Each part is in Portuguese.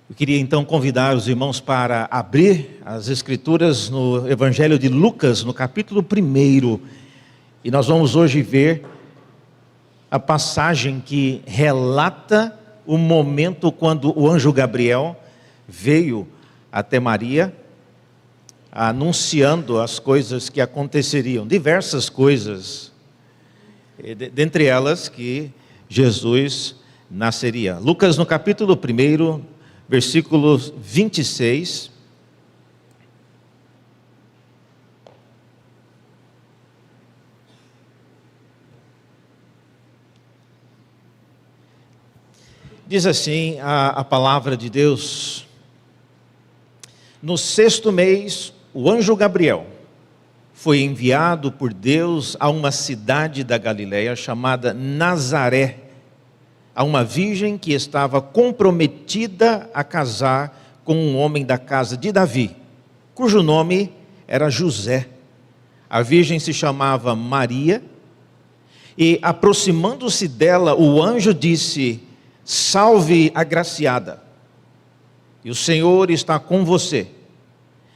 Eu queria então convidar os irmãos para abrir as Escrituras no Evangelho de Lucas, no capítulo 1. E nós vamos hoje ver a passagem que relata o momento quando o anjo Gabriel veio até Maria, anunciando as coisas que aconteceriam, diversas coisas, dentre elas que Jesus nasceria. Lucas no capítulo 1, versículo 26. Diz assim a palavra de Deus: no 6º mês, o anjo Gabriel foi enviado por Deus a uma cidade da Galileia chamada Nazaré, a uma virgem que estava comprometida a casar com um homem da casa de Davi, cujo nome era José. A virgem se chamava Maria, e aproximando-se dela, o anjo disse: salve, agraciada, e o Senhor está com você.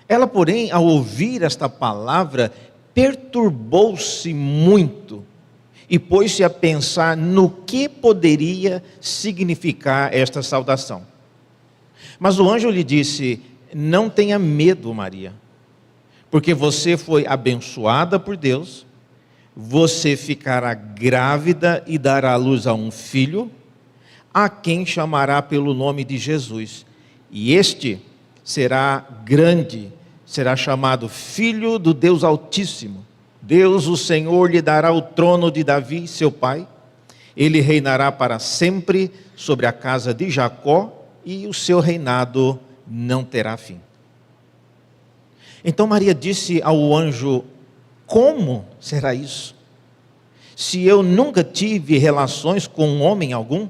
Ela, porém, ao ouvir esta palavra, perturbou-se muito e pôs-se a pensar no que poderia significar esta saudação. Mas o anjo lhe disse: não tenha medo, Maria, porque você foi abençoada por Deus, você ficará grávida e dará à luz a um filho, a quem chamará pelo nome de Jesus. E este será grande, será chamado Filho do Deus Altíssimo. Deus, o Senhor, lhe dará o trono de Davi, seu pai. Ele reinará para sempre sobre a casa de Jacó, e o seu reinado não terá fim. Então Maria disse ao anjo: como será isso, se eu nunca tive relações com homem algum?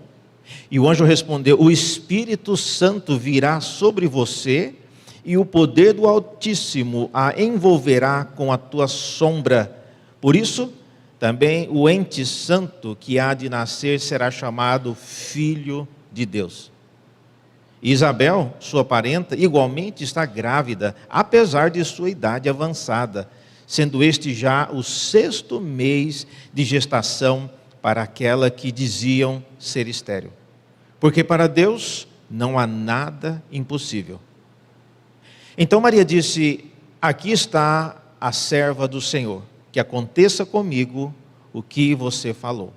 E o anjo respondeu: o Espírito Santo virá sobre você, e o poder do Altíssimo a envolverá com a tua sombra. Por isso, também o ente santo que há de nascer será chamado Filho de Deus. Isabel, sua parenta, igualmente está grávida, apesar de sua idade avançada, sendo este já o 6º mês de gestação para aquela que diziam ser estéril. Porque para Deus não há nada impossível. Então Maria disse: aqui está a serva do Senhor, que aconteça comigo o que você falou.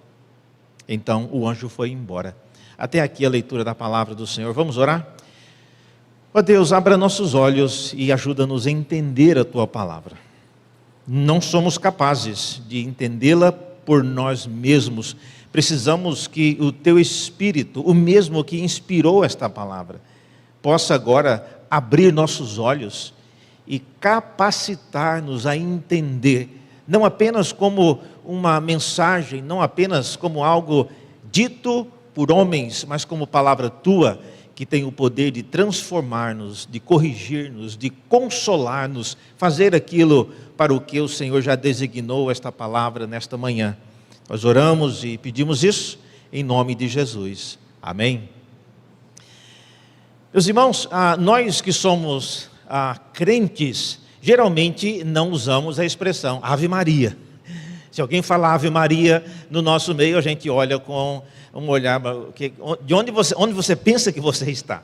Então o anjo foi embora. Até aqui a leitura da palavra do Senhor. Vamos orar? Ó Deus, abra nossos olhos e ajuda-nos a entender a tua palavra. Não somos capazes de entendê-la por nós mesmos. Precisamos que o teu Espírito, o mesmo que inspirou esta palavra, possa agora abrir nossos olhos e capacitar-nos a entender, não apenas como uma mensagem, não apenas como algo dito por homens, mas como palavra tua, que tem o poder de transformar-nos, de corrigir-nos, de consolar-nos, fazer aquilo para o que o Senhor já designou esta palavra nesta manhã. Nós oramos e pedimos isso em nome de Jesus. Amém. Meus irmãos, nós que somos crentes, geralmente não usamos a expressão Ave Maria. Se alguém falar Ave Maria no nosso meio, a gente olha com um olhar, de onde você pensa que você está.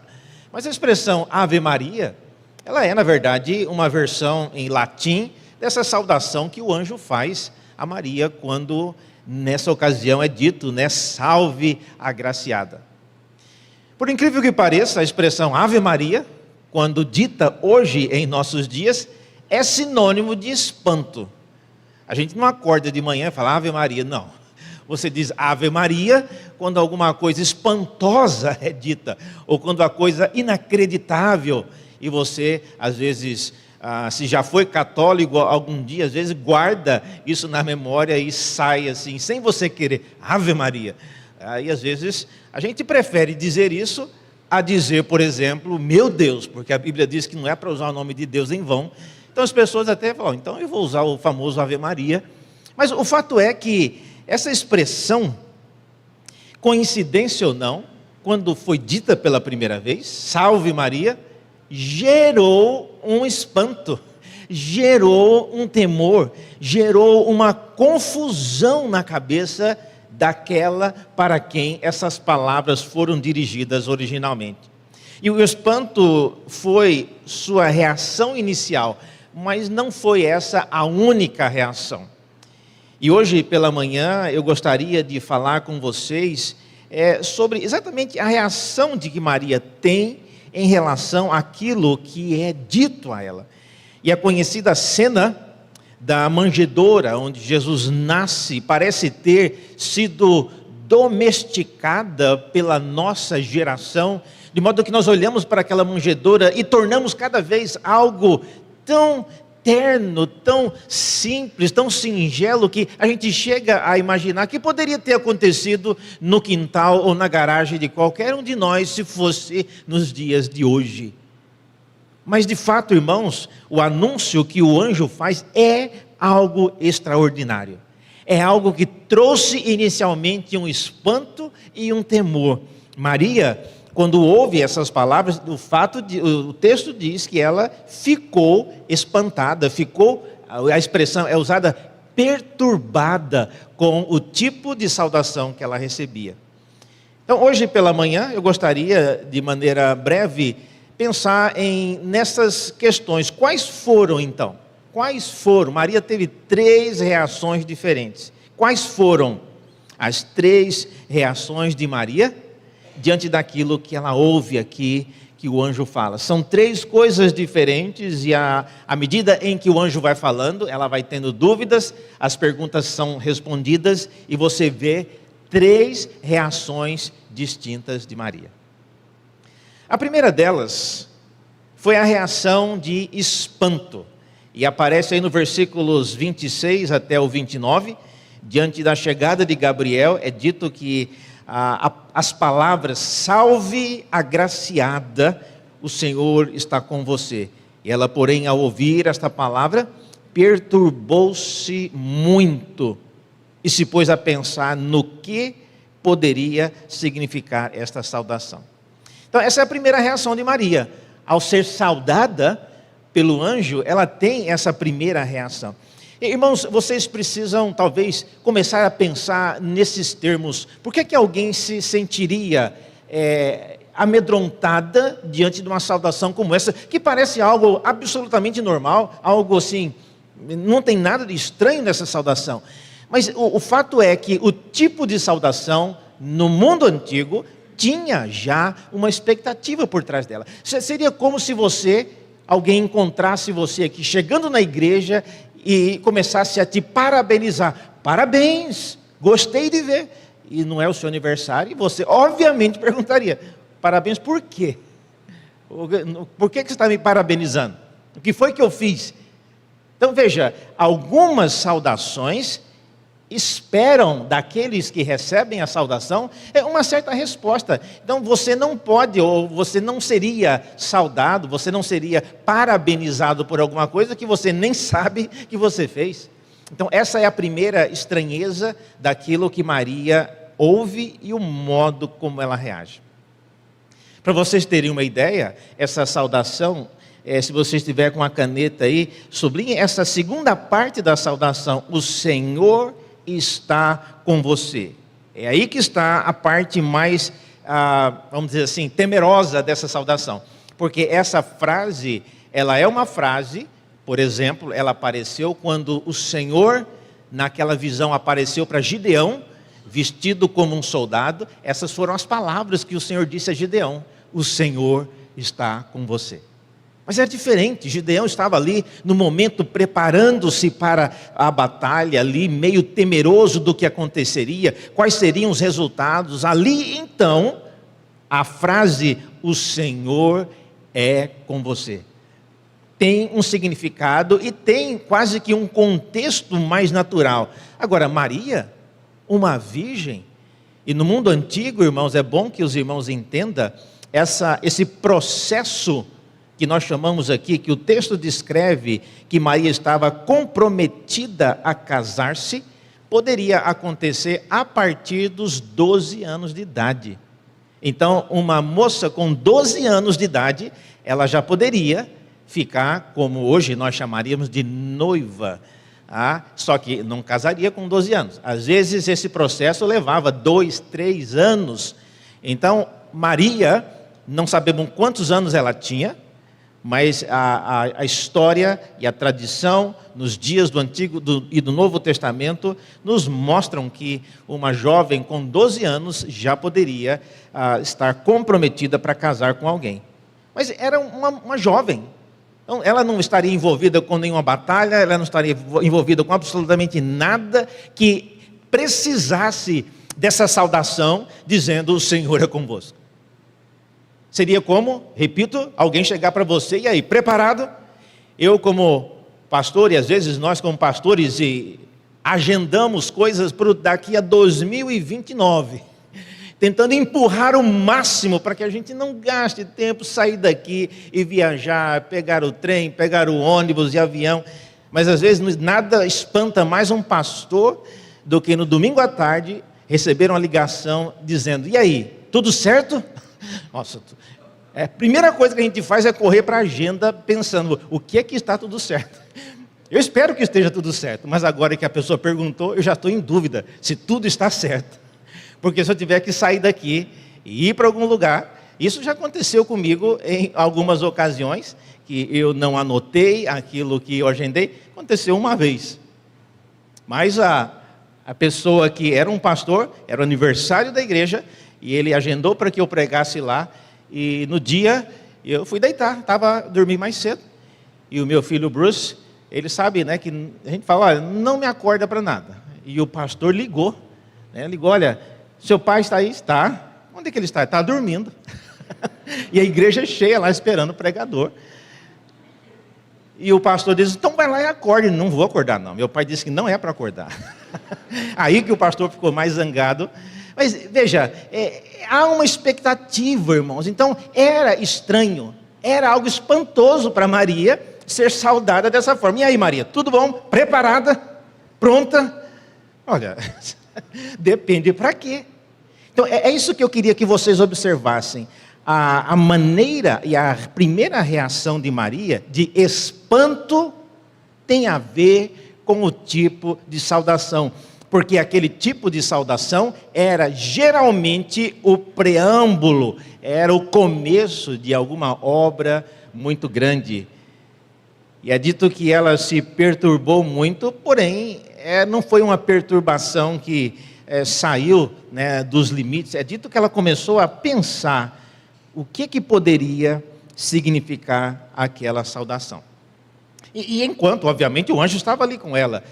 Mas a expressão Ave Maria, ela é na verdade uma versão em latim dessa saudação que o anjo faz a Maria quando nessa ocasião é dito, salve agraciada. Por incrível que pareça, a expressão Ave Maria, quando dita hoje em nossos dias, é sinônimo de espanto. A gente não acorda de manhã e fala Ave Maria, não. Você diz Ave Maria quando alguma coisa espantosa é dita, ou quando a coisa inacreditável, e você às vezes se já foi católico algum dia, às vezes guarda isso na memória e sai assim, sem você querer, Ave Maria. Aí às vezes a gente prefere dizer isso a dizer, por exemplo, meu Deus, porque a Bíblia diz que não é para usar o nome de Deus em vão. Então as pessoas até falam, então eu vou usar o famoso Ave Maria. Mas o fato é que essa expressão, coincidência ou não, quando foi dita pela primeira vez, salve Maria, gerou um espanto, gerou um temor, gerou uma confusão na cabeça daquela para quem essas palavras foram dirigidas originalmente. E o espanto foi sua reação inicial, mas não foi essa a única reação. E hoje pela manhã eu gostaria de falar com vocês sobre exatamente a reação de que Maria tem em relação àquilo que é dito a ela. E a conhecida cena da manjedoura, onde Jesus nasce, parece ter sido domesticada pela nossa geração, de modo que nós olhamos para aquela manjedoura e tornamos cada vez algo tão terno, tão simples, tão singelo, que a gente chega a imaginar que poderia ter acontecido no quintal ou na garagem de qualquer um de nós, se fosse nos dias de hoje. Mas de fato, irmãos, o anúncio que o anjo faz é algo extraordinário. É algo que trouxe inicialmente um espanto e um temor. Maria, quando ouve essas palavras, o texto diz que ela ficou espantada, a expressão é usada, perturbada com o tipo de saudação que ela recebia. Então, hoje pela manhã, eu gostaria, de maneira breve, pensar nessas questões. Quais foram então? Maria teve 3 reações diferentes. Quais foram as 3 reações de Maria diante daquilo que ela ouve aqui, que o anjo fala? São 3 coisas diferentes e à medida em que o anjo vai falando, ela vai tendo dúvidas, as perguntas são respondidas e você vê 3 reações distintas de Maria. A primeira delas foi a reação de espanto, e aparece aí no versículos 26 até o 29, diante da chegada de Gabriel, é dito que as palavras, salve agraciada, o Senhor está com você. E ela, porém, ao ouvir esta palavra, perturbou-se muito, e se pôs a pensar no que poderia significar esta saudação. Então essa é a primeira reação de Maria. Ao ser saudada pelo anjo, ela tem essa primeira reação. Irmãos, vocês precisam talvez começar a pensar nesses termos. Por que alguém se sentiria amedrontada diante de uma saudação como essa, que parece algo absolutamente normal, algo assim, não tem nada de estranho nessa saudação. Mas o fato é que o tipo de saudação no mundo antigo tinha já uma expectativa por trás dela. Seria como se alguém encontrasse você aqui chegando na igreja e começasse a te parabenizar. Parabéns, gostei de ver. E não é o seu aniversário, e você obviamente perguntaria, parabéns por quê? Por que você está me parabenizando? O que foi que eu fiz? Então veja, algumas saudações esperam daqueles que recebem a saudação uma certa resposta. Então você não pode, ou você não seria saudado, você não seria parabenizado por alguma coisa que você nem sabe que você fez. Então essa é a primeira estranheza daquilo que Maria ouve e o modo como ela reage. Para vocês terem uma ideia, essa saudação, se você estiver com a caneta aí, sublinhe essa segunda parte da saudação, o Senhor está com você. É aí que está a parte mais, vamos dizer assim, temerosa dessa saudação. Porque essa frase, ela é uma frase, por exemplo, ela apareceu quando o Senhor, naquela visão, apareceu para Gideão, vestido como um soldado. Essas foram as palavras que o Senhor disse a Gideão: o Senhor está com você. Mas é diferente, Gideão estava ali no momento preparando-se para a batalha, ali meio temeroso do que aconteceria, quais seriam os resultados. Ali então, a frase, o Senhor é com você, tem um significado e tem quase que um contexto mais natural. Agora, Maria, uma virgem, e no mundo antigo, irmãos, é bom que os irmãos entendam esse processo que nós chamamos aqui, que o texto descreve que Maria estava comprometida a casar-se, poderia acontecer a partir dos 12 anos de idade. Então, uma moça com 12 anos de idade, ela já poderia ficar, como hoje nós chamaríamos de noiva. Só que não casaria com 12 anos. Às vezes esse processo levava 2, 3 anos. Então, Maria, não sabemos quantos anos ela tinha, mas a história e a tradição nos dias do Antigo e do Novo Testamento nos mostram que uma jovem com 12 anos já poderia estar comprometida para casar com alguém. Mas era uma jovem. Então, ela não estaria envolvida com nenhuma batalha, ela não estaria envolvida com absolutamente nada que precisasse dessa saudação, dizendo: o Senhor é convosco. Seria como, repito, alguém chegar para você, e aí, preparado? Eu como pastor, e às vezes nós como pastores, agendamos coisas para daqui a 2029, tentando empurrar o máximo para que a gente não gaste tempo, sair daqui e viajar, pegar o trem, pegar o ônibus e avião. Mas às vezes nada espanta mais um pastor do que no domingo à tarde receber uma ligação dizendo: e aí, tudo certo? Nossa, a primeira coisa que a gente faz é correr para a agenda pensando: o que é que está tudo certo? Eu espero que esteja tudo certo, mas agora que a pessoa perguntou, eu já estou em dúvida se tudo está certo. Porque se eu tiver que sair daqui e ir para algum lugar, isso já aconteceu comigo em algumas ocasiões, que eu não anotei aquilo que eu agendei, aconteceu uma vez. Mas a pessoa que era um pastor, era o aniversário da igreja, e ele agendou para que eu pregasse lá, e no dia eu fui deitar, estava dormindo mais cedo, e o meu filho Bruce, ele sabe, né, que a gente fala: olha, não me acorda para nada. E o pastor ligou, ligou: olha, seu pai está aí? Está. Onde é que ele está? Está dormindo. E a igreja é cheia lá esperando o pregador. E o pastor diz: então vai lá e acorde. Não vou acordar não. Meu pai disse que não é para acordar. Aí que o pastor ficou mais zangado. Mas veja, há uma expectativa, irmãos. Então era estranho, era algo espantoso para Maria ser saudada dessa forma. E aí, Maria, tudo bom? Preparada? Pronta? Olha, depende para quê. Então é isso que eu queria que vocês observassem. A maneira e a primeira reação de Maria, de espanto, tem a ver com o tipo de saudação. Porque aquele tipo de saudação era geralmente o preâmbulo, era o começo de alguma obra muito grande. E é dito que ela se perturbou muito, porém não foi uma perturbação que saiu, dos limites. É dito que ela começou a pensar o que poderia significar aquela saudação. E enquanto, obviamente, o anjo estava ali com ela.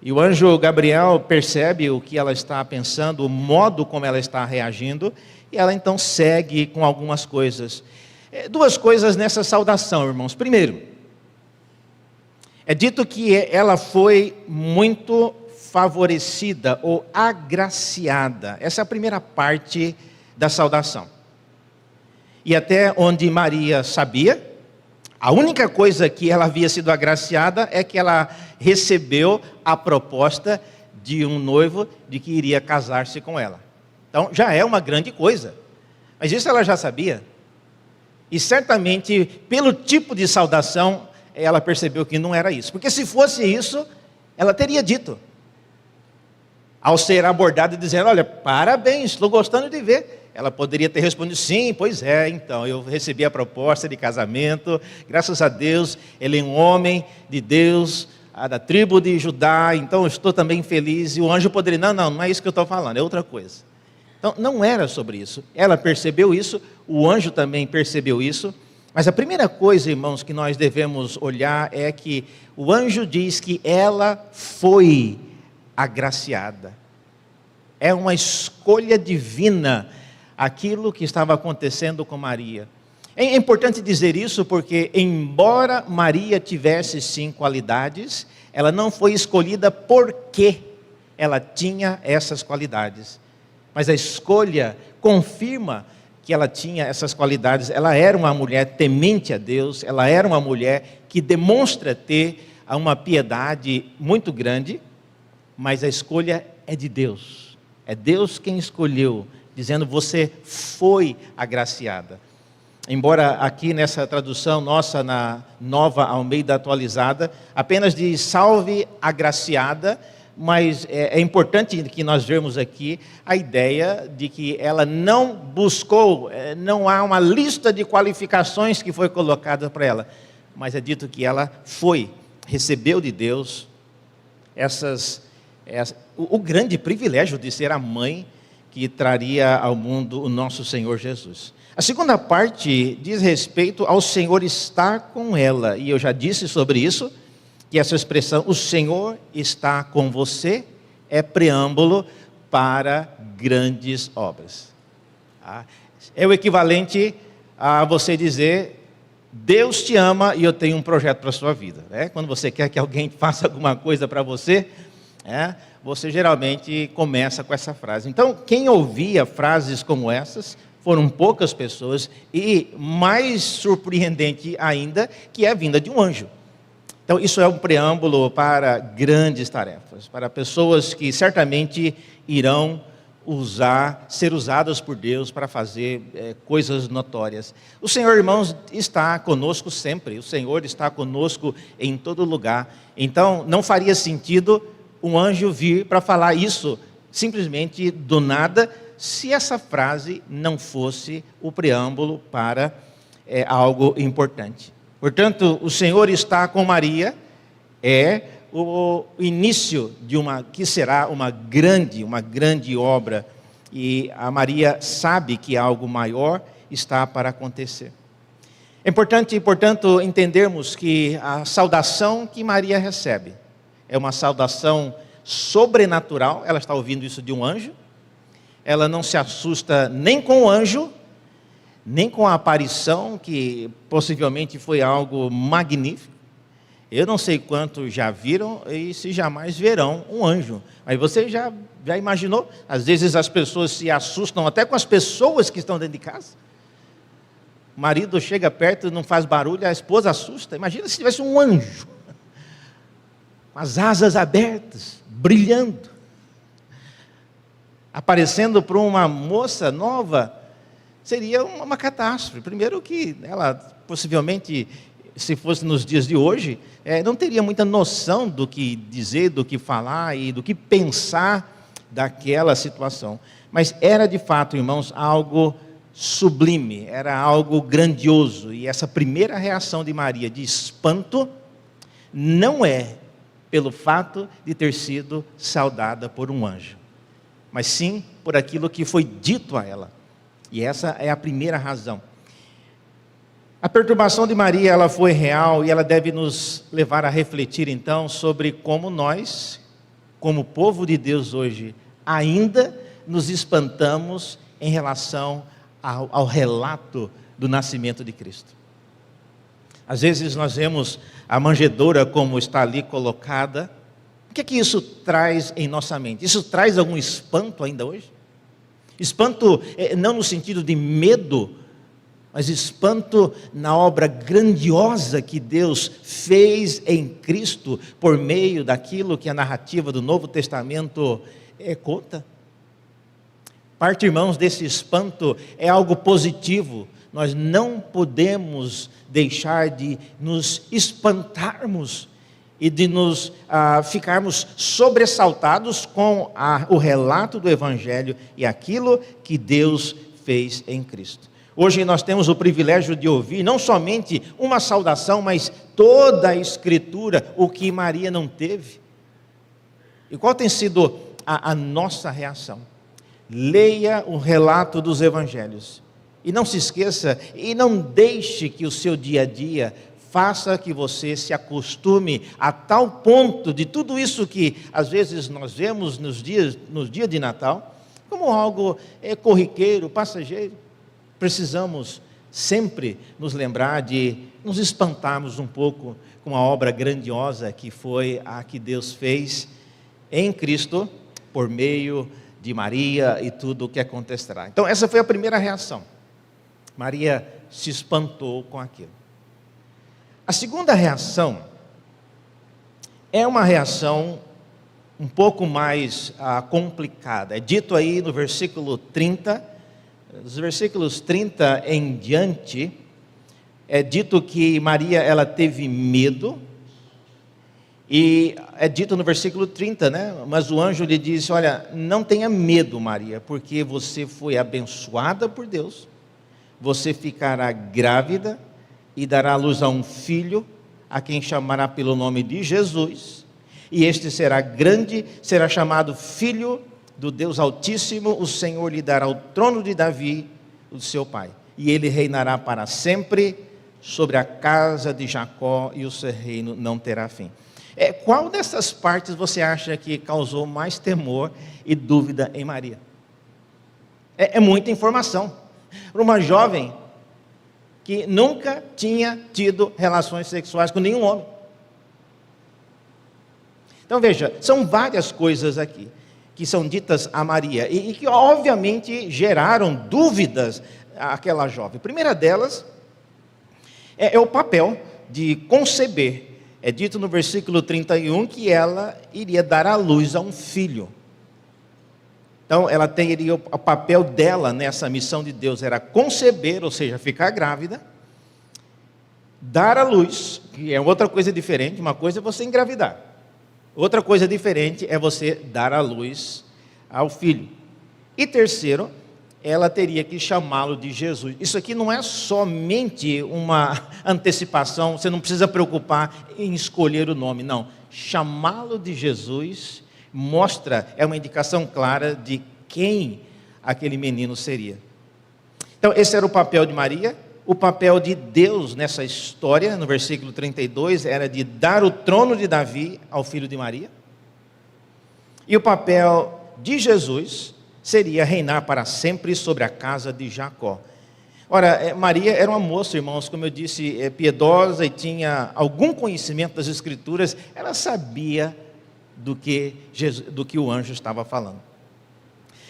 E o anjo Gabriel percebe o que ela está pensando, o modo como ela está reagindo, e ela então segue com algumas coisas. Duas coisas nessa saudação, irmãos. Primeiro, é dito que ela foi muito favorecida ou agraciada. Essa é a primeira parte da saudação. E até onde Maria sabia, a única coisa que ela havia sido agraciada é que ela recebeu a proposta de um noivo de que iria casar-se com ela. Então já é uma grande coisa. Mas isso ela já sabia. E certamente, pelo tipo de saudação, ela percebeu que não era isso. Porque se fosse isso, ela teria dito. Ao ser abordada dizendo: olha, parabéns, estou gostando de ver. Ela poderia ter respondido: sim, pois é, então, eu recebi a proposta de casamento, graças a Deus, ele é um homem de Deus, da tribo de Judá, então eu estou também feliz. E o anjo poderia: não é isso que eu estou falando, é outra coisa. Então, não era sobre isso. Ela percebeu isso, o anjo também percebeu isso. Mas a primeira coisa, irmãos, que nós devemos olhar é que o anjo diz que ela foi agraciada. É uma escolha divina aquilo que estava acontecendo com Maria. É importante dizer isso porque, embora Maria tivesse sim qualidades, ela não foi escolhida porque ela tinha essas qualidades. Mas a escolha confirma que ela tinha essas qualidades. Ela era uma mulher temente a Deus, ela era uma mulher que demonstra ter uma piedade muito grande, mas a escolha é de Deus. É Deus quem escolheu dizendo: você foi agraciada. Embora aqui nessa tradução nossa, na Nova Almeida Atualizada, apenas diz salve agraciada, mas é importante que nós vemos aqui a ideia de que ela não buscou, não há uma lista de qualificações que foi colocada para ela, mas é dito que ela recebeu de Deus o grande privilégio de ser a mãe que traria ao mundo o nosso Senhor Jesus. A segunda parte diz respeito ao Senhor estar com ela, e eu já disse sobre isso, que essa expressão, o Senhor está com você, é preâmbulo para grandes obras. É o equivalente a você dizer: Deus te ama e eu tenho um projeto para a sua vida. Quando você quer que alguém faça alguma coisa para você, você geralmente começa com essa frase. Então, quem ouvia frases como essas foram poucas pessoas, e mais surpreendente ainda, que é a vinda de um anjo. Então, isso é um preâmbulo para grandes tarefas, para pessoas que certamente irão ser usadas por Deus para fazer coisas notórias. O Senhor, irmãos, está conosco sempre, o Senhor está conosco em todo lugar. Então, não faria sentido um anjo vir para falar isso simplesmente do nada, se essa frase não fosse o preâmbulo para algo importante. Portanto, o Senhor está com Maria, é o início de que será uma grande obra, e a Maria sabe que algo maior está para acontecer. É importante, portanto, entendermos que a saudação que Maria recebe é uma saudação sobrenatural. Ela está ouvindo isso de um anjo. Ela não se assusta nem com o anjo, nem com a aparição, que possivelmente foi algo magnífico. Eu não sei quantos já viram e se jamais verão um anjo. Mas você já imaginou? Às vezes as pessoas se assustam até com as pessoas que estão dentro de casa. O marido chega perto, não faz barulho, a esposa assusta. Imagina se tivesse um anjo, com as asas abertas, brilhando, aparecendo para uma moça nova. Seria uma catástrofe. Primeiro que ela, possivelmente, se fosse nos dias de hoje, não teria muita noção do que dizer, do que falar e do que pensar daquela situação. Mas era de fato, irmãos, algo sublime, era algo grandioso. E essa primeira reação de Maria de espanto não é pelo fato de ter sido saudada por um anjo, mas sim por aquilo que foi dito a ela. E essa é a primeira razão. A perturbação de Maria, ela foi real, e ela deve nos levar a refletir então sobre como nós, como povo de Deus hoje, ainda nos espantamos em relação ao relato do nascimento de Cristo. Às vezes nós vemos a manjedoura como está ali colocada. O que é que isso traz em nossa mente? Isso traz algum espanto ainda hoje? Espanto não no sentido de medo, mas espanto na obra grandiosa que Deus fez em Cristo por meio daquilo que a narrativa do Novo Testamento conta. Parte, irmãos, desse espanto é algo positivo. Nós não podemos deixar de nos espantarmos e de nos ficarmos sobressaltados com o relato do Evangelho e aquilo que Deus fez em Cristo. Hoje nós temos o privilégio de ouvir não somente uma saudação, mas toda a Escritura, o que Maria não teve. E qual tem sido a nossa reação? Leia o relato dos Evangelhos e não se esqueça, e não deixe que o seu dia a dia faça que você se acostume a tal ponto de tudo isso que às vezes nós vemos nos dias de Natal como algo corriqueiro, passageiro. Precisamos sempre nos lembrar de nos espantarmos um pouco com a obra grandiosa que foi a que Deus fez em Cristo por meio de Maria e tudo o que acontecerá. Então essa foi a primeira reação. Maria se espantou com aquilo. A segunda reação é uma reação um pouco mais complicada. É dito aí no versículo 30, dos versículos 30 em diante, é dito que Maria, ela teve medo, e é dito no versículo 30, né? Mas o anjo lhe disse: olha, não tenha medo, Maria, porque você foi abençoada por Deus, você ficará grávida e dará à luz a um filho, a quem chamará pelo nome de Jesus, e este será grande, será chamado Filho do Deus Altíssimo. O Senhor lhe dará o trono de Davi, o seu pai, e ele reinará para sempre sobre a casa de Jacó, e o seu reino não terá fim. Qual dessas partes você acha que causou mais temor e dúvida em Maria? É muita informação para uma jovem que nunca tinha tido relações sexuais com nenhum homem. Então veja, são várias coisas aqui que são ditas a Maria e que obviamente geraram dúvidas àquela jovem. A primeira delas é o papel de conceber. É dito no versículo 31 que ela iria dar à luz a um filho. Então ela teria o papel dela nessa missão de Deus, era conceber, ou seja, ficar grávida, dar à luz, que é outra coisa diferente. Uma coisa é você engravidar, outra coisa diferente é você dar à luz ao filho. E terceiro, ela teria que chamá-lo de Jesus. Isso aqui não é somente uma antecipação, você não precisa preocupar em escolher o nome, não. Chamá-lo de Jesus é uma indicação clara de quem aquele menino seria. Então esse era o papel de Maria. O papel de Deus nessa história, no versículo 32, era de dar o trono de Davi ao filho de Maria. E o papel de Jesus seria reinar para sempre sobre a casa de Jacó. Ora, Maria era uma moça, irmãos, como eu disse, piedosa e tinha algum conhecimento das Escrituras. Ela sabia do que o anjo estava falando.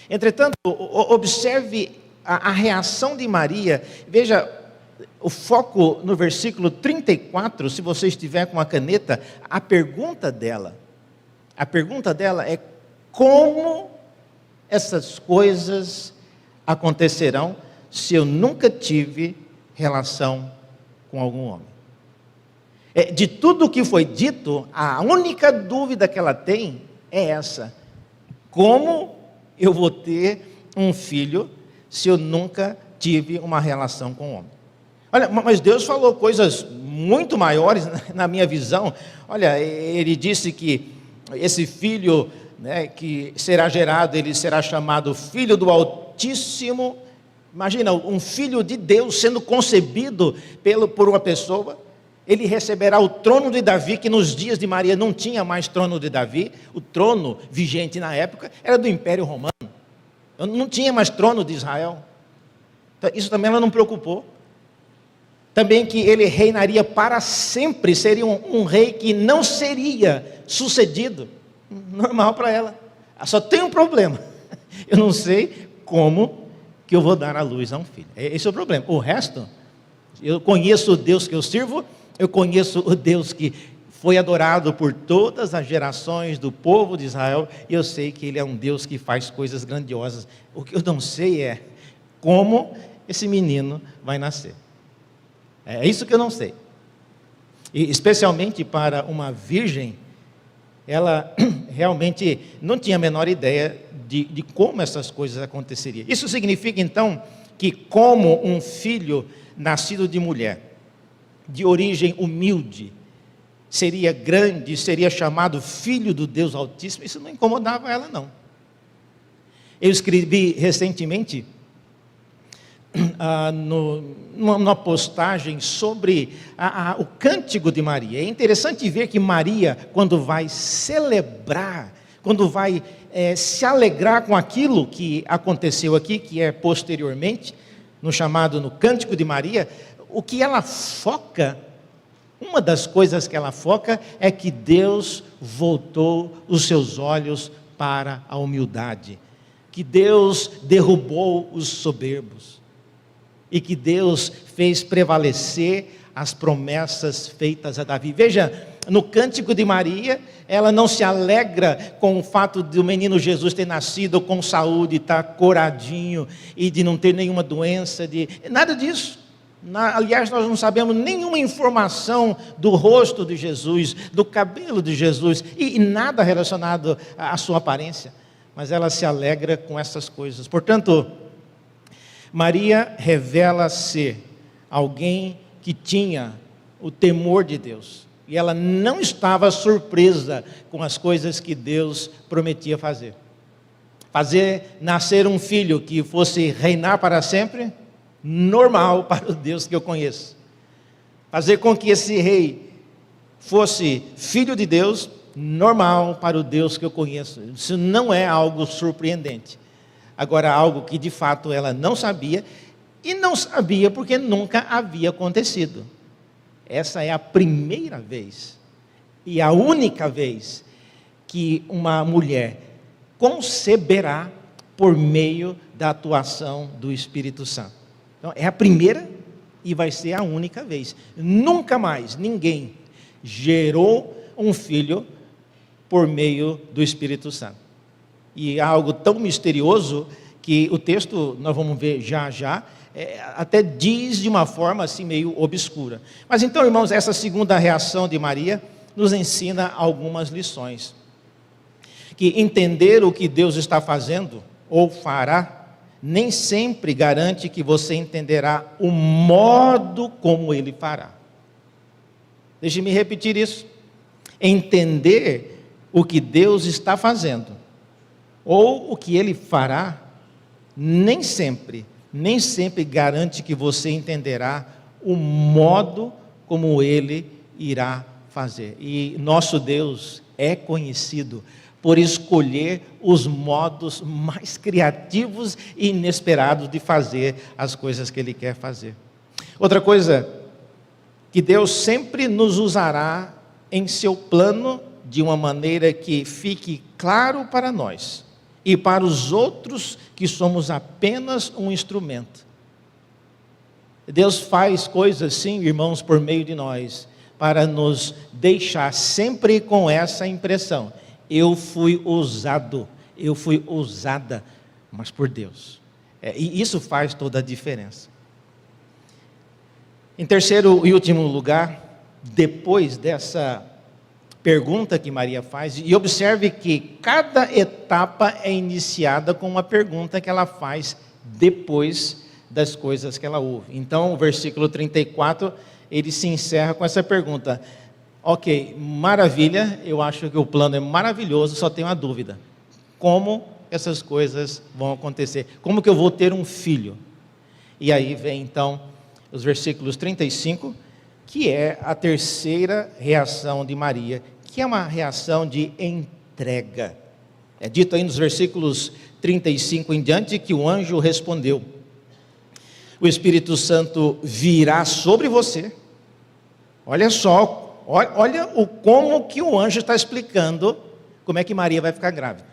Entretanto, observe a reação de Maria. Veja o foco no versículo 34, se você estiver com a caneta, a pergunta dela é: como essas coisas acontecerão se eu nunca tive relação com algum homem? De tudo o que foi dito, a única dúvida que ela tem é essa: como eu vou ter um filho se eu nunca tive uma relação com um homem? Olha, mas Deus falou coisas muito maiores na minha visão. Olha, Ele disse que esse filho, né, que será gerado, ele será chamado Filho do Altíssimo. Imagina, um filho de Deus sendo concebido por uma pessoa. Ele receberá o trono de Davi, que nos dias de Maria não tinha mais trono de Davi. O trono vigente na época era do Império Romano. Não tinha mais trono de Israel. Então, isso também ela não preocupou. Também que ele reinaria para sempre, seria um rei que não seria sucedido. Normal para ela. Só tem um problema: eu não sei como que eu vou dar à luz a um filho. Esse é o problema. O resto, eu conheço o Deus que eu sirvo, eu conheço o Deus que foi adorado por todas as gerações do povo de Israel, e eu sei que Ele é um Deus que faz coisas grandiosas. O que eu não sei é como esse menino vai nascer. É isso que eu não sei. E especialmente para uma virgem, ela realmente não tinha a menor ideia de como essas coisas aconteceriam. Isso significa então que, como um filho nascido de mulher, de origem humilde, seria grande, seria chamado Filho do Deus Altíssimo, isso não incomodava ela, não. Eu escrevi recentemente numa postagem sobre o cântico de Maria. É interessante ver que Maria, quando vai celebrar, quando vai se alegrar com aquilo que aconteceu aqui, que é posteriormente, no cântico de Maria, o que ela foca, uma das coisas que ela foca é que Deus voltou os seus olhos para a humildade, que Deus derrubou os soberbos, e que Deus fez prevalecer as promessas feitas a Davi. Veja, No cântico de Maria, ela não se alegra com o fato de o menino Jesus ter nascido com saúde, estar coradinho e de não ter nenhuma doença, nada disso. Aliás, nós não sabemos nenhuma informação do rosto de Jesus, do cabelo de Jesus, e nada relacionado à sua aparência. Mas ela se alegra com essas coisas. Portanto, Maria revela ser alguém que tinha o temor de Deus. E ela não estava surpresa com as coisas que Deus prometia fazer. Fazer nascer um filho que fosse reinar para sempre, normal para o Deus que eu conheço. Fazer com que esse rei fosse filho de Deus, normal para o Deus que eu conheço. Isso não é algo surpreendente. Agora, algo que de fato ela não sabia, e não sabia porque nunca havia acontecido. Essa é a primeira vez e a única vez que uma mulher conceberá por meio da atuação do Espírito Santo. Então, é a primeira e vai ser a única vez. Nunca mais ninguém gerou um filho por meio do Espírito Santo. E é algo tão misterioso que o texto, nós vamos ver já, até diz de uma forma assim meio obscura. Mas então, irmãos, essa segunda reação de Maria nos ensina algumas lições. Que entender o que Deus está fazendo ou fará, nem sempre garante que você entenderá o modo como Ele fará. Deixe-me repetir isso. Entender o que Deus está fazendo, ou o que Ele fará, nem sempre garante que você entenderá o modo como Ele irá fazer. E nosso Deus é conhecido por escolher os modos mais criativos e inesperados de fazer as coisas que Ele quer fazer. Outra coisa, que Deus sempre nos usará em seu plano de uma maneira que fique claro para nós e para os outros que somos apenas um instrumento. Deus faz coisas sim, irmãos, por meio de nós, para nos deixar sempre com essa impressão: eu fui usado, eu fui usada, mas por Deus. E isso faz toda a diferença. Em terceiro e último lugar, depois dessa pergunta que Maria faz, e observe que cada etapa é iniciada com uma pergunta que ela faz depois das coisas que ela ouve. Então, o versículo 34, ele se encerra com essa pergunta: ok, maravilha, eu acho que o plano é maravilhoso, só tenho uma dúvida: como essas coisas vão acontecer? Como que eu vou ter um filho? E aí vem então os versículos 35, que é a terceira reação de Maria, que é uma reação de entrega. É dito aí nos versículos 35 em diante que o anjo respondeu: o Espírito Santo virá sobre você. Olha só, olha como que o anjo está explicando como é que Maria vai ficar grávida.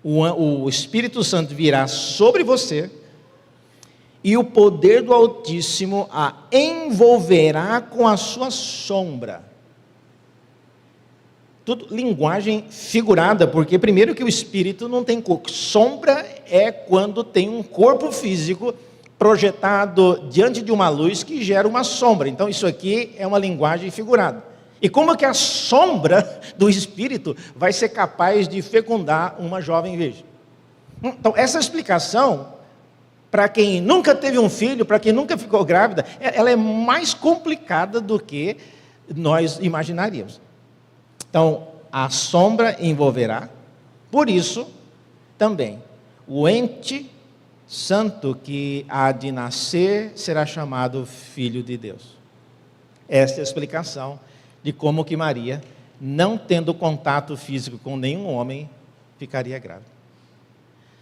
O Espírito Santo virá sobre você, e o poder do Altíssimo a envolverá com a sua sombra. Tudo linguagem figurada, porque primeiro que o Espírito não tem corpo. Sombra é quando tem um corpo físico projetado diante de uma luz que gera uma sombra. Então isso aqui é uma linguagem figurada. E como que a sombra do Espírito vai ser capaz de fecundar uma jovem virgem? Então essa explicação, para quem nunca teve um filho, para quem nunca ficou grávida, ela é mais complicada do que nós imaginaríamos. Então, a sombra envolverá, por isso, também, o ente santo que há de nascer será chamado Filho de Deus. Esta é a explicação de como que Maria, não tendo contato físico com nenhum homem, ficaria grávida.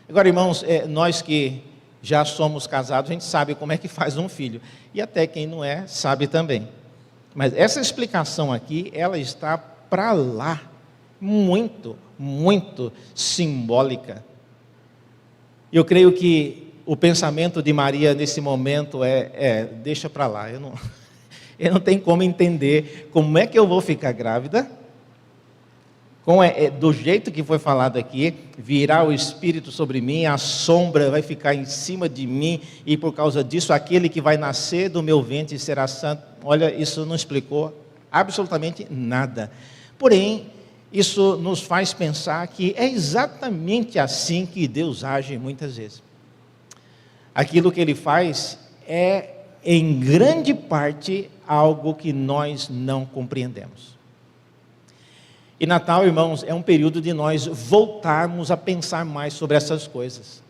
Agora, irmãos, nós que já somos casados, a gente sabe como é que faz um filho. E até quem não é, sabe também. Mas essa explicação aqui, ela está para lá, muito, muito simbólica. Eu creio que o pensamento de Maria nesse momento deixa para lá. Ele não tem como entender como é que eu vou ficar grávida. Do jeito que foi falado aqui, virá o Espírito sobre mim, a sombra vai ficar em cima de mim, e por causa disso, aquele que vai nascer do meu ventre será santo. Olha, isso não explicou absolutamente nada. Porém, isso nos faz pensar que é exatamente assim que Deus age muitas vezes. Aquilo que Ele faz é, em grande parte, algo que nós não compreendemos. E Natal, irmãos, é um período de nós voltarmos a pensar mais sobre essas coisas.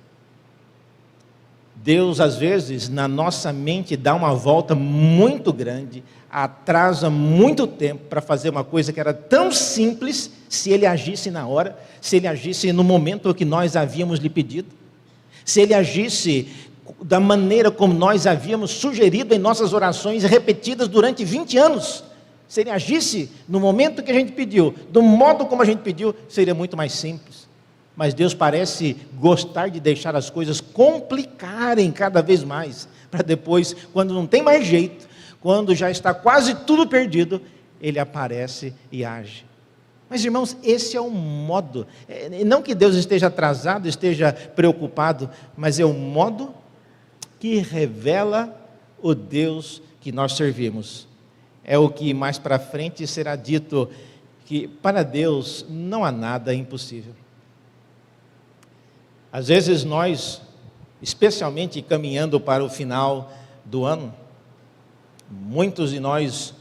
Deus, às vezes, na nossa mente, dá uma volta muito grande, atrasa muito tempo para fazer uma coisa que era tão simples, se Ele agisse na hora, se Ele agisse no momento que nós havíamos lhe pedido, se Ele agisse da maneira como nós havíamos sugerido em nossas orações repetidas durante 20 anos. Se Ele agisse no momento que a gente pediu, do modo como a gente pediu, seria muito mais simples. Mas Deus parece gostar de deixar as coisas complicarem cada vez mais, para depois, quando não tem mais jeito, quando já está quase tudo perdido, Ele aparece e age. Mas, irmãos, esse é o modo, não que Deus esteja atrasado, esteja preocupado, mas é o modo que revela o Deus que nós servimos. É o que mais para frente será dito, que para Deus não há nada impossível. Às vezes nós, especialmente caminhando para o final do ano, muitos de nós,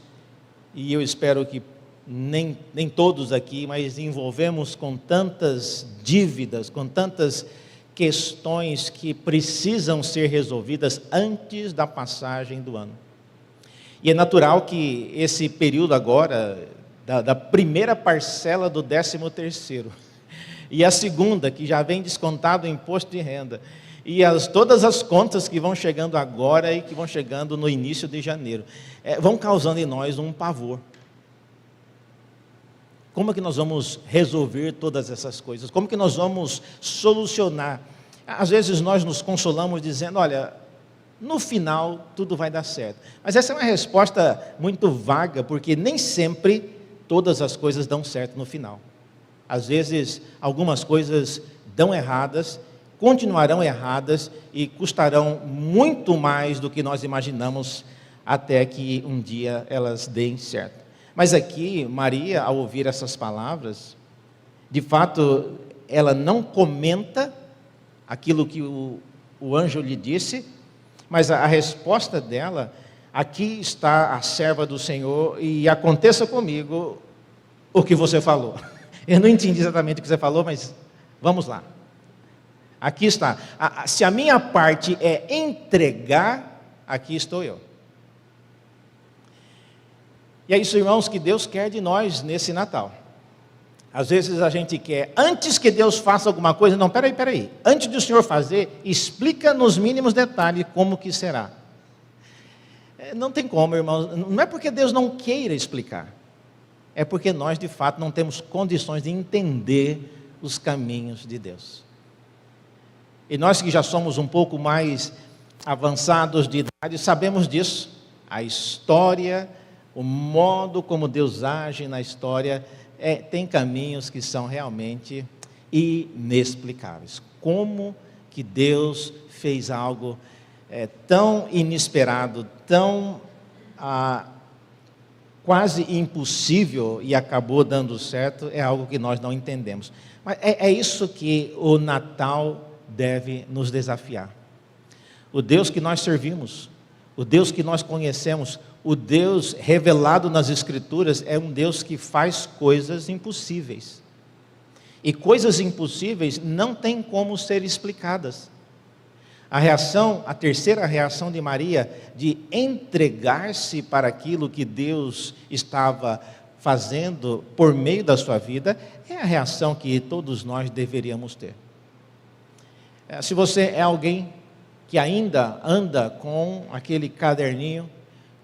e eu espero que nem todos aqui, mas envolvemos com tantas dívidas, com tantas questões que precisam ser resolvidas antes da passagem do ano. E é natural que esse período agora, da primeira parcela do 13º, e a segunda, que já vem descontado o imposto de renda, e todas as contas que vão chegando agora e que vão chegando no início de janeiro, vão causando em nós um pavor. Como é que nós vamos resolver todas essas coisas? Como que nós vamos solucionar? Às vezes nós nos consolamos dizendo, olha, no final tudo vai dar certo. Mas essa é uma resposta muito vaga, porque nem sempre todas as coisas dão certo no final. Às vezes algumas coisas dão erradas, continuarão erradas e custarão muito mais do que nós imaginamos até que um dia elas deem certo. Mas aqui, Maria, ao ouvir essas palavras, de fato, ela não comenta aquilo que o anjo lhe disse, mas a resposta dela, aqui está a serva do Senhor e aconteça comigo o que você falou. Eu não entendi exatamente o que você falou, mas vamos lá. Aqui está. Se a minha parte é entregar, aqui estou eu. E é isso, irmãos, que Deus quer de nós nesse Natal. Às vezes a gente quer, antes que Deus faça alguma coisa, não, peraí, antes do Senhor fazer, explica nos mínimos detalhes como que será. Não tem como, irmãos, não é porque Deus não queira explicar, é porque nós de fato não temos condições de entender os caminhos de Deus. E nós que já somos um pouco mais avançados de idade, sabemos disso, a história, o modo como Deus age na história, tem caminhos que são realmente inexplicáveis. Como que Deus fez algo tão inesperado, tão quase impossível e acabou dando certo, é algo que nós não entendemos. Mas é isso que o Natal deve nos desafiar. O Deus que nós servimos, o Deus que nós conhecemos, o Deus revelado nas Escrituras é um Deus que faz coisas impossíveis. E coisas impossíveis não têm como ser explicadas. A terceira reação de Maria, de entregar-se para aquilo que Deus estava fazendo por meio da sua vida, é a reação que todos nós deveríamos ter. Se você é alguém que ainda anda com aquele caderninho,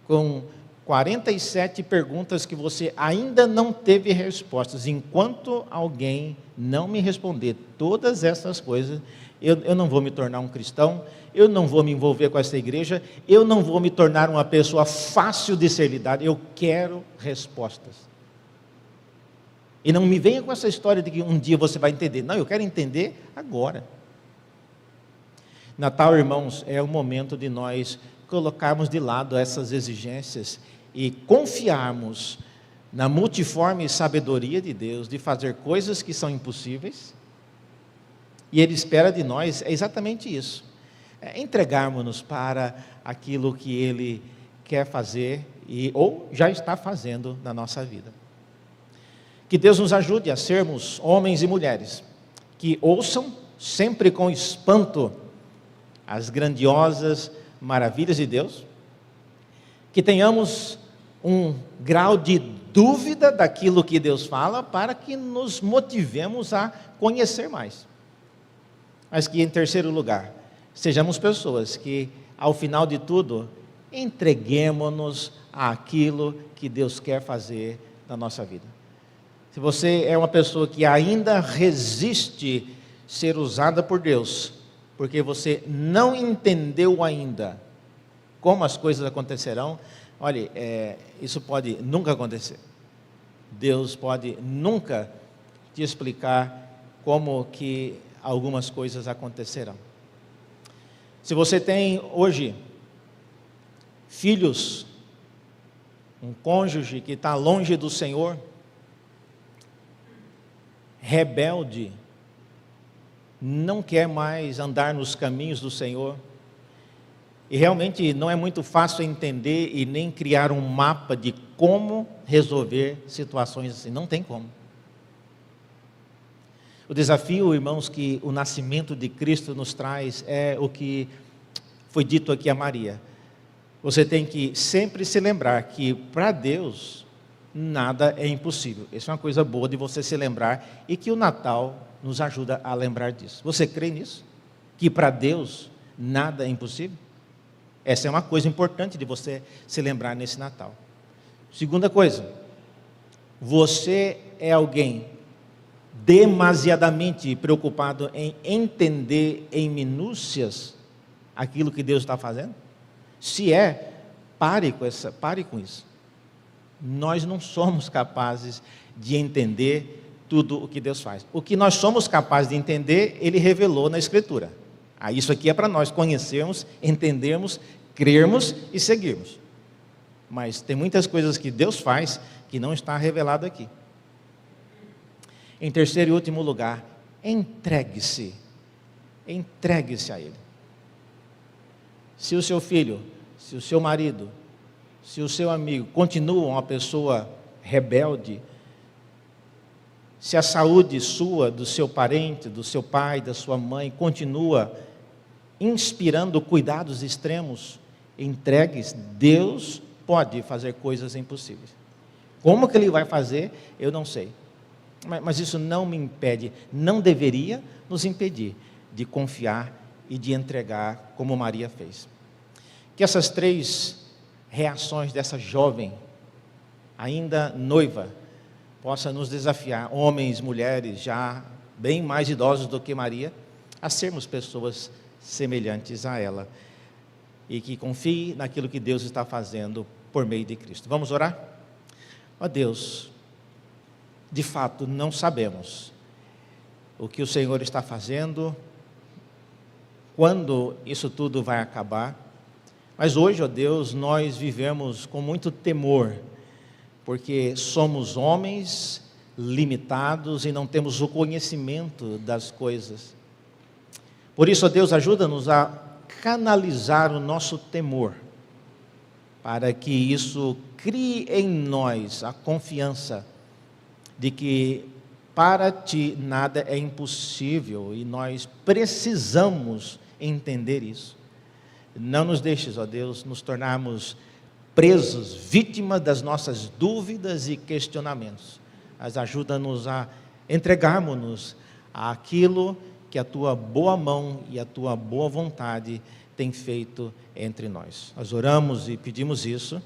com 47 perguntas que você ainda não teve respostas, enquanto alguém não me responder todas essas coisas, Eu não vou me tornar um cristão, eu não vou me envolver com essa igreja, eu não vou me tornar uma pessoa fácil de ser lidada, eu quero respostas. E não me venha com essa história de que um dia você vai entender. Não, eu quero entender agora. Natal, irmãos, é o momento de nós colocarmos de lado essas exigências e confiarmos na multiforme sabedoria de Deus de fazer coisas que são impossíveis. E Ele espera de nós exatamente isso. Entregarmos-nos para aquilo que Ele quer fazer ou já está fazendo na nossa vida. Que Deus nos ajude a sermos homens e mulheres que ouçam sempre com espanto as grandiosas maravilhas de Deus, que tenhamos um grau de dúvida daquilo que Deus fala, para que nos motivemos a conhecer mais. Mas que, em terceiro lugar, sejamos pessoas que, ao final de tudo, entreguemos-nos àquilo que Deus quer fazer na nossa vida. Se você é uma pessoa que ainda resiste ser usada por Deus, porque você não entendeu ainda como as coisas acontecerão, olhe, isso pode nunca acontecer. Deus pode nunca te explicar como que algumas coisas acontecerão. Se você tem hoje filhos, um cônjuge que está longe do Senhor, rebelde, não quer mais andar nos caminhos do Senhor, e realmente não é muito fácil entender e nem criar um mapa de como resolver situações assim, não tem como. O desafio, irmãos, que o nascimento de Cristo nos traz é o que foi dito aqui a Maria. Você tem que sempre se lembrar que para Deus nada é impossível. Isso é uma coisa boa de você se lembrar, e que o Natal nos ajuda a lembrar disso. Você crê nisso? Que para Deus nada é impossível? Essa é uma coisa importante de você se lembrar nesse Natal. Segunda coisa, você é alguém demasiadamente preocupado em entender em minúcias aquilo que Deus está fazendo? Se pare com isso. Nós não somos capazes de entender tudo o que Deus faz. O que nós somos capazes de entender, Ele revelou na Escritura. Isso aqui é para nós conhecermos, entendermos, crermos e seguirmos. Mas tem muitas coisas que Deus faz que não está revelado aqui. Em terceiro e último lugar, entregue-se a Ele. Se o seu filho, se o seu marido, se o seu amigo continua uma pessoa rebelde, se a saúde sua, do seu parente, do seu pai, da sua mãe, continua inspirando cuidados extremos, entregues. Deus pode fazer coisas impossíveis. Como que Ele vai fazer, eu não sei. Mas isso não me impede, não deveria nos impedir de confiar e de entregar como Maria fez. Que essas três reações dessa jovem, ainda noiva, possa nos desafiar, homens, mulheres, já bem mais idosos do que Maria, a sermos pessoas semelhantes a ela, e que confie naquilo que Deus está fazendo por meio de Cristo. Vamos orar? Ó Deus, de fato não sabemos o que o Senhor está fazendo, quando isso tudo vai acabar, mas hoje, ó Deus, nós vivemos com muito temor, porque somos homens limitados e não temos o conhecimento das coisas. Por isso, ó Deus, ajuda-nos a canalizar o nosso temor, para que isso crie em nós a confiança de que para Ti nada é impossível, e nós precisamos entender isso. Não nos deixes, ó Deus, nos tornarmos presos, vítimas das nossas dúvidas e questionamentos, mas ajuda-nos a entregarmos-nos àquilo que a Tua boa mão e a Tua boa vontade tem feito entre nós. Nós oramos e pedimos isso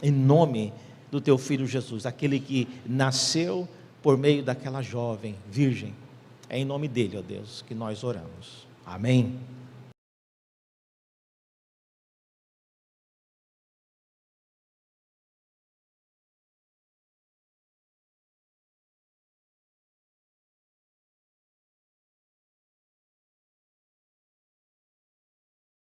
em nome do Teu Filho Jesus, aquele que nasceu por meio daquela jovem virgem. É em nome dele, ó Deus, que nós oramos. Amém.